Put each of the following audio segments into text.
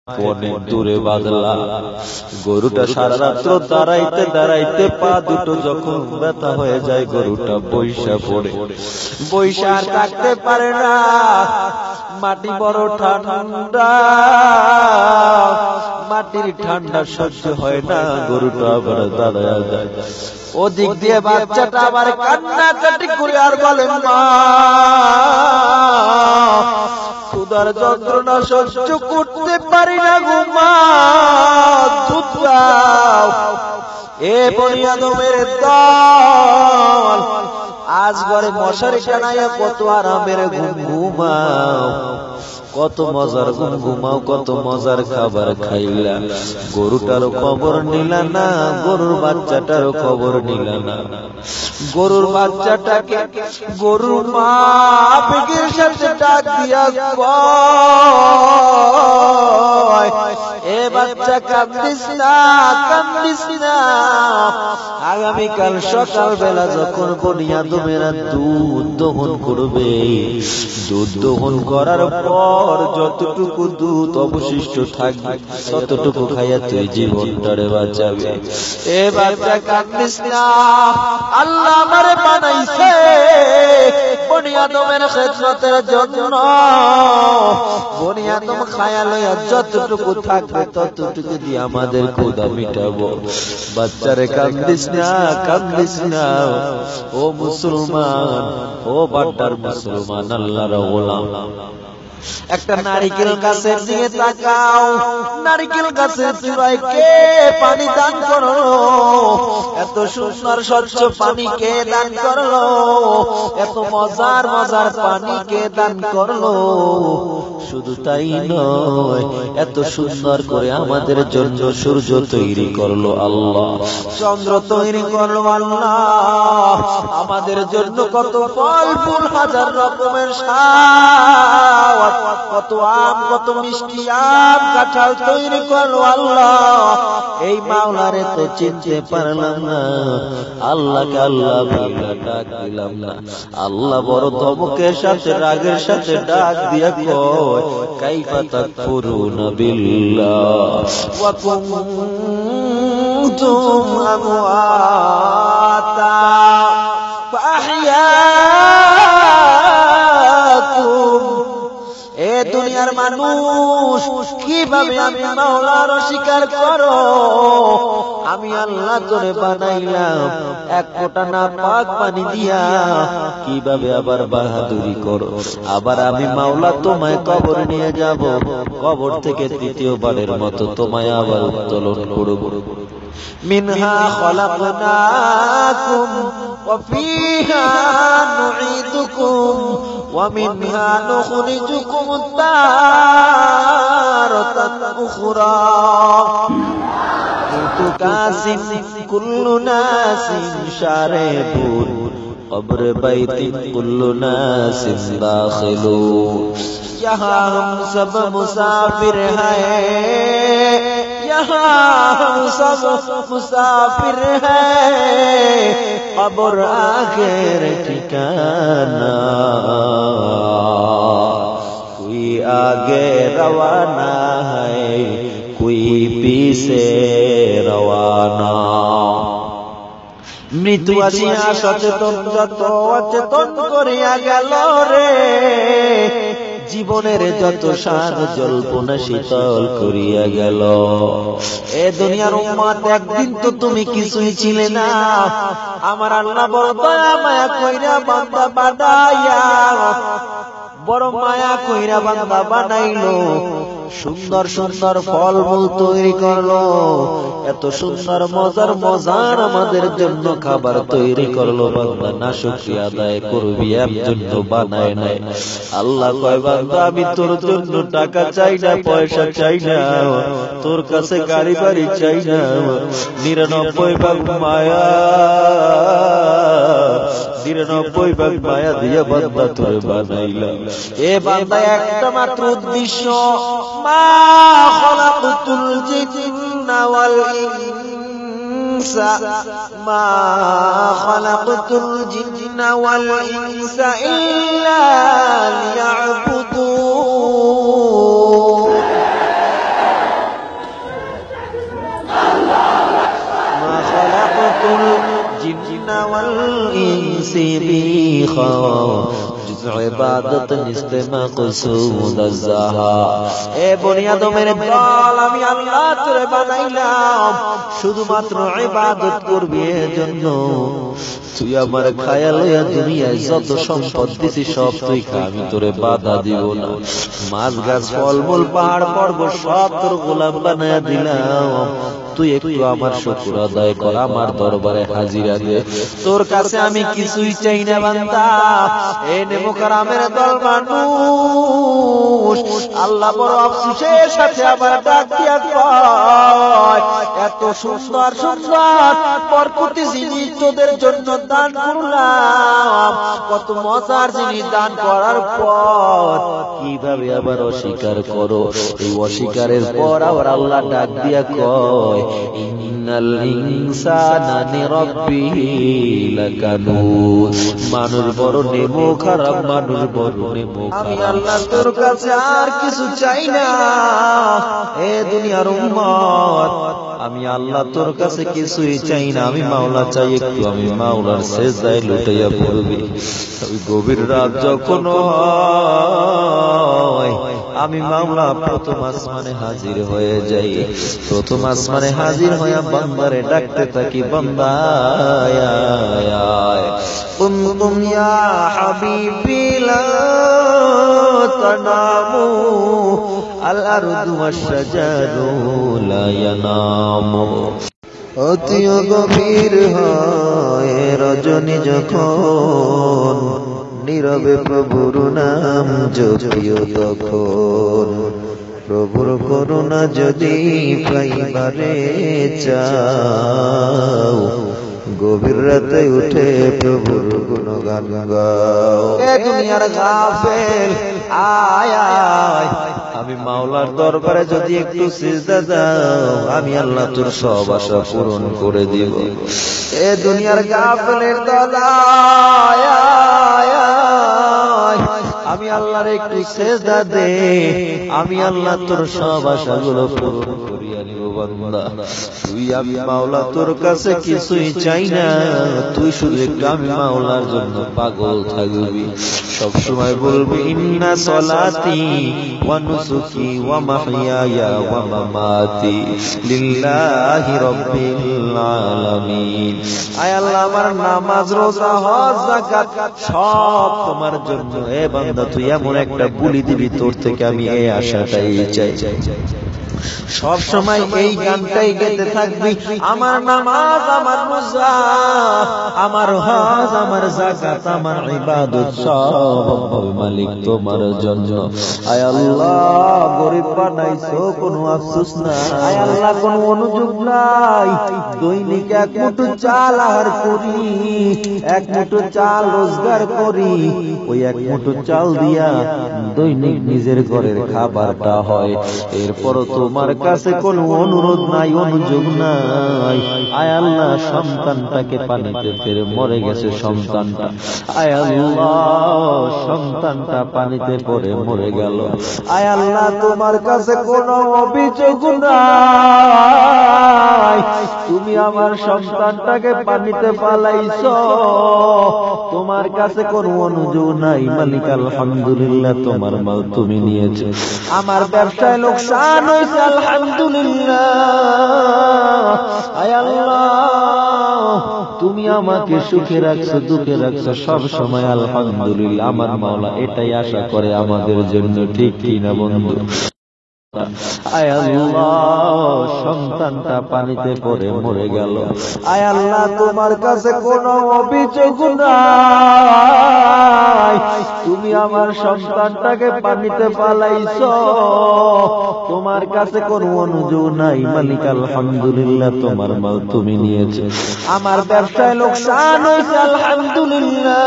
অনেক দূরে বাঁধলা। গরুটা সারা রাত্র দাঁড়াইতে দাঁড়াইতে পা দুটো যখন ব্যথা হয়ে যায়, গরুটা বৈশা পড়ে, বৈশা আর থাকতে পারে না। মাটি বড় ঠান্ডা, মাটির ঠান্ডা সহ্য হয় না, গরুটা আবার দাঁড়ায় যায়। ওদিক দিয়ে বাচ্চাটা আবার কান্নাকাটি করে আর বলে, মা ক্ষুধার যন্ত্রণা সহ্য করতে পারি না গো মা, দুধ দাও। এ বনি আদমের দল, আজ ঘরে মশারি টানাইয়া কত আরামের ঘুম ঘুমাও, কত মজার ঘুম ঘুমাও, কত মজার খাবার খাইলা। গরুটারও খবর নিলা না, গরুর বাচ্চাটারও খবর নিলা না। গরুর বাচ্চাটাকে গরুর মা আবেগের সাথে ডাক দিয়া কয়, এ বাচ্চা কান্দিস না, কান্দিস না। আগামীকাল সকাল বেলা যখন বনি আদমেরা দুধ দহন করবে, দুধ দহন করার পর যতটুকু দুধ অবশিষ্ট থাকবে ততটুকু খাইয়া তুই জীবনটারে বাঁচাবে। এ বাচ্চা কান্দিস না, আল্লাহ আমারে বানাইছে বনি আদমের খেদমতের জন্য। বনি আদম খায়া লইয়া যতটুকু থাকবে ততটুকু দিয়ে আমাদের ক্ষুধা মিটাবো। বাচ্চারে কান্দিস না, কান্দিস না। ও মুসলমান, ও বাড্ডার মুসলমান, আল্লাহর গোলাম, একটা নারিকেল গাছের দিকে তাকাও। নারিকেল গাছের চূড়ায় কে পানি দান করলো? এত সুন্দর স্বচ্ছ পানি কে দান করলো? এত মজার মজার পানি কে দান করলো? শুধু তাই নয়, এত সুন্দর করে আমাদের জন্য সূর্য তৈরি করলো আল্লাহ, চন্দ্র তৈরি করলো আল্লাহ, আমাদের জন্য কত ফল ফুল, হাজার রকমের শাক, কত আম, কত মিষ্টি আম, কাঁঠাল তৈরি করলো আল্লাহ। এই মাওলারে তো চিনতে পারলাম না, আল্লাহকে আল্লাহ বলে ডাক দিলাম না। আল্লাহ বড় ধমকের সাথে রাগের সাথে ডাক দিয়া কয়, কাইফা তাকফুরুনা বিল্লাহ ওয়া কুনতুম আমওয়াতা ফাআহইয়াকুম। এ দুনিয়ার মানুষ, কিভাবে আমি মাওলার অস্বীকার করো? আমি আল্লাহ তোরে বানাইলাম এক ফোঁটা না পাক পানি দিয়া, কিভাবে আবার বাহাদুরি করো? আবার আমি মাওলা তোমায় কবর নিয়ে যাব, কবর থেকে তৃতীয়বারের মতো তোমায় আবার উত্তোলন করব। মিনহা খলাকনাকুম ওয়া ফিহা নুঈদুকুম ওয়া মিনহা নুখরিজুকুম তারাতান উখরা। তুকাসিম কুল্লু নাসিন শারিবুন কবর বাইতিন কুল্লু নাসিন দাখিলুন। यहाँ हम सब मुसाफिर हैं, यहाँ हम सब मुसाफिर हैं, कब्र आखिर ठिकाना। कोई आगे रवाना है, कोई पीछे रवाना। মৃত্যু আসিয়া সচেতন যত অচেতন করিয়া গেল রে, জীবনের যত সাজ জল্পনা শীতল করিয়া গেল। এ দুনিয়ার উম্মত, একদিন তো তুমি কিছুই ছিলে না। আমার আল্লাহ বড় দয়া মায়া কইরা বান্দা বানাইয়া, বড় মায়া কইরা বান্দা বানাইলো, সুন্দর সুন্দর ফল মূল তৈরি করলো, এত সুন্দর মজার মজার আমাদের জন্য খাবার তৈরি করলো। বান্দা না শুকরিয়া আদায় করবি, এর জন্য বানায় নাই। আল্লাহ কয়, বান্দা আমি তোর জন্য টাকা চাই না, পয়সা চাই না, তোর কাছে গাড়ি বাড়ি চাই না, 99 ভাগ মায়া, 99 ভাগ মায়া দিয়ে বান্দা তোরে বানাইলাম। এ বান্দা একটা মাত্র উদ্দেশ্য, মা খলাকতুল জিন্না ওয়াল ইনসা, মা খলাকতুল জিন্না ওয়াল ইনসা ইল্লা লিয়াবুদুন। সিবিখা ইবাদত নিস্তেমা কুসুদ আযহা। এ বনি আদমের দল, আমি আল্লাহ তোরে বানাইলাম শুধুমাত্র ইবাদত করবি এজন্য। তুই আমার খায়া লইয়া দুনিয়ায় যত সম্পদ দিছি সব তুই খা, আমি তোরে বাধা দিব না। মাছ গাছ ফলমূল পাহাড় পর্বত সব তোর গোলাম বানায়া দিলাম, তুই একটু আমার শুকর আদায় কর, আমার দরবারে হাজিরা দে। তোর কাছে আমি কিছুই চাই না বান্দা। এ নেমোকারামের দল মানুষ আল্লাহ বড় আফসোসের সাথে আবার ডাক দিয়া কয়, এত সুন্দর সুন্দর বরকতি জিনিস তোদের জন্য দান করলাম, কত মজার জিনিস দান করার পর কিভাবে আবার অস্বীকার করো? এই অস্বীকারের পর আবার আল্লাহ ডাক দিয়া কয়, ইন্নাল ইনসানা লিরাব্বিহি লাকানুদ। মানুষ বড় নেমো খারাপ, মানুষ বড় নেমো খারাপ। আমি আল্লাহ তোর কাছে আর কিছু চাই না। এ দুনিয়ার উম্মত, আমি আল্লাহ তোর কাছে কিছুই চাই না। আমি মাওলা চাই একটু, আমি মাওলার সেজদায় লুটাইয়া পড়বি। ওই গভীর রাত যখন হয়, আমি মাওলা প্রথম আসমানে হাজির হয়ে যাই। প্রথম আসমানে হাজির হইয়া বান্দারে ডাকতে থাকি, বান্দা আয় আয় আয়, কুম ইয়া হাবিবি লা তানামু আল আরদু ওয়াশ শাজারু লা ইয়ানামু। অতি গভীর হয় রজনী যখন, নীরবে প্রভুর নাম জপিও তখন। প্রভুর করুণা যদি পাইবারে চাও, গভীর রাতে উঠে প্রভুর গুণগান গাও। এ দুনিয়ার গাফেল আয় আয়, আমি মাওলার দরবারে যদি একটু সিজদা দাও, আমি আল্লাহ তোর সব আশা পূরণ করে দিব। এ দুনিয়ার গাফেলের দল আয় আয় আয়, আমি আল্লাহর একটু সিজদা দে, আমি আল্লাহ তোর সব আশাগুলো পূরণ করিয়া নিব। বান্দা তুই, আমি মাওলা তোর কাছে কিছুই চাই না, তুই শুধু একটু আমি মাওলার জন্য পাগল থাকবি। সব সময় বলবি ইন্না সলাতি ওয়া নুসুকি ওয়া মাহইয়ায়া ওয়া মামাতি লিল্লাহি রাব্বিল আলামিন। আয় আল্লাহ, আমার নামাজ রোজা হজ যাকাত সব তোমার জন্য। এ বান্দা তুই এমন একটা বলি দিবি, তোর থেকে আমি এই আশাটাই চাই। সব সময় এই গানটাই গেতে থাকবি, আমার নামাজ, আমার রোজা, আমার হজ, আমার যাকাত, আমার ইবাদত সব হবে মালিক তোমার জন্য। আয় আল্লাহ, গরিব বানাইছো কোনো আফসোস নাই। আয় আল্লাহ, কোনো অনুযোগ নাই। দৈনিক এক মুঠো চাল আহার করি, এক মুঠো চাল রোজগার করি, ওই এক মুঠো চাল দিয়া দৈনিক নিজের ঘরের খাবারটা হয়। এরপরও তোমার কাছে কোনো অনুরোধ নাই, অনুযোগ নাই। আয় আল্লাহ, সন্তানটাকে পানিতে ফেলে মরে গেছে সন্তানটা। আয় আল্লাহ, সন্তানটা পানিতে পড়ে মরে গেল। আয় আল্লাহ, তোমার কাছে কোনো অভিযোগ নাই। তুমি আমার সন্তানটাকে পানিতে পালাইছো, তোমার কাছে কোনো অনুযোগ নাই। মালিক আলহামদুলিল্লাহ, তোমার মাল তুমি নিয়েছো। আমার ব্যবসায় লোকসান হয়েছে, আলহামদুলিল্লাহ। আয় আল্লাহ, তুমি আমাকে সুখে রাখছো, দুঃখে রাখছো, সব সময় আলহামদুলিল্লাহ। আমার মাওলা এটাই আশা করে আমাদের জন্য, ঠিক কিনা বন্ধু? আয় আল্লাহ, সন্তানটা পানিতে পড়ে মরে গেল। আয় আল্লাহ, তোমার কাছে কোনো অভিযোগ নাই। তুমি আমার সন্তানটাকে পানিতে পালাইছো, তোমার কাছে কোনো অনুযোগ নাই। মালিক আলহামদুলিল্লাহ, তোমার মাল তুমি নিয়েছো। আমার ব্যবসায় লোকসান হয়েছে, আলহামদুলিল্লাহ।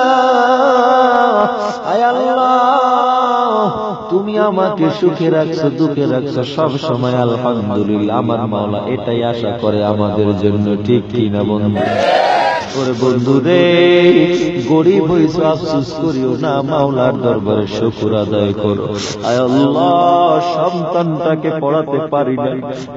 আয় আল্লাহ, তুমি আমাকে সুখে রাখছো, দুঃখে রাখছো, সব সময় আলহামদুলিল্লাহ। আমার মাওলা এটাই আশা করে আমাদের জন্য, ঠিক কিনা বন্ধু? ওরে বন্ধু রে, গরিব হইছো আফসোস করিও না, মাওলার দরবারে শুকর আদায় করো। আয় আল্লাহ, সন্তানটাকে পড়াতে পারি না,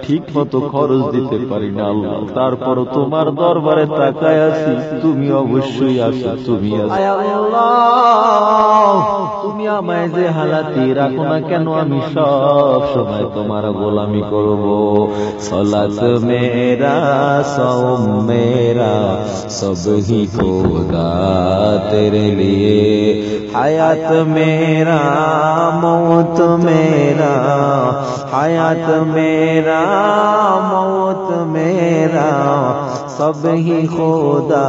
ঠিক মতো খরচ দিতে পারি না আল্লাহ, তারপরও তোমার দরবারে তাকায় আছি, তুমি অবশ্যই আছো, তুমি আছো। আয় আল্লাহ, তুমি আমায় যে হালাতি রাখো না কেন, আমি সব সময় তোমার গোলামি করব। সালাত মেরা সওম মেরা সব হি খোদা তেরে লিয়ে, হায়াত মেরা মौत मेरा, হায়াত মেরা मौत मेरा सब ही खुदा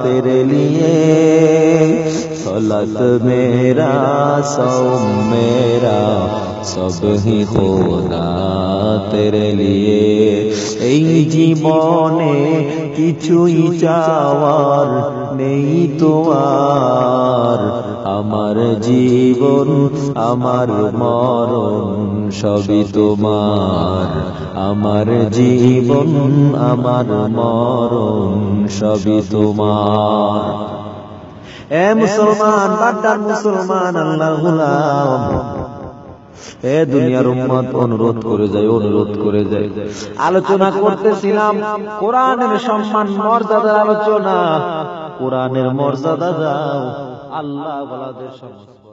तेरे लिए, सलात मेरा सौम मेरा सब ही खुदा तेरे लिए। এই জীবনে কিছুই চাওয়ার নেই তো আর, আমার জীবন আমার মরণ সবই তোমার, আমার জীবন আমার মরণ সবই তোমার। এ মুসলমান, বাড্ডার মুসলমান, আল্লাহর গোলাম, এ দুনিয়ার উম্মত, অনুরোধ করে যায়, অনুরোধ করে যায়। আলোচনা করতেছিলাম কোরআনের সম্মান মর্যাদার আলোচনা। কোরআনের মর্যাদা দাও, আল্লাহ ওয়ালাদের সম্মান।